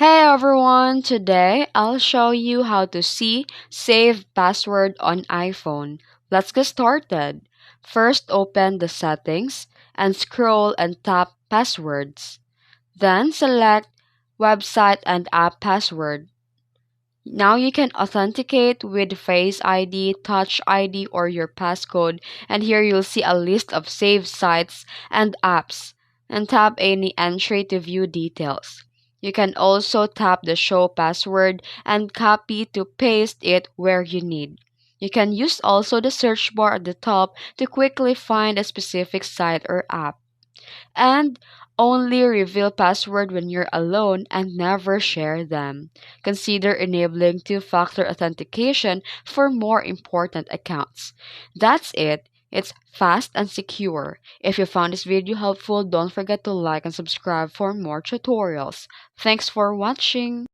Hey everyone, today I'll show you how to see save password on iPhone. Let's get started. First open the settings and scroll and tap passwords. Then select website and app password. Now you can authenticate with Face ID, Touch ID, or your passcode, and here you'll see a list of saved sites and apps, and tap any entry to view details. You can also tap the show password and copy to paste it where you need. You can use also the search bar at the top to quickly find a specific site or app. And only reveal password when you're alone and never share them. Consider enabling two-factor authentication for more important accounts. That's it. It's fast and secure. If you found this video helpful, don't forget to like and subscribe for more tutorials. Thanks for watching.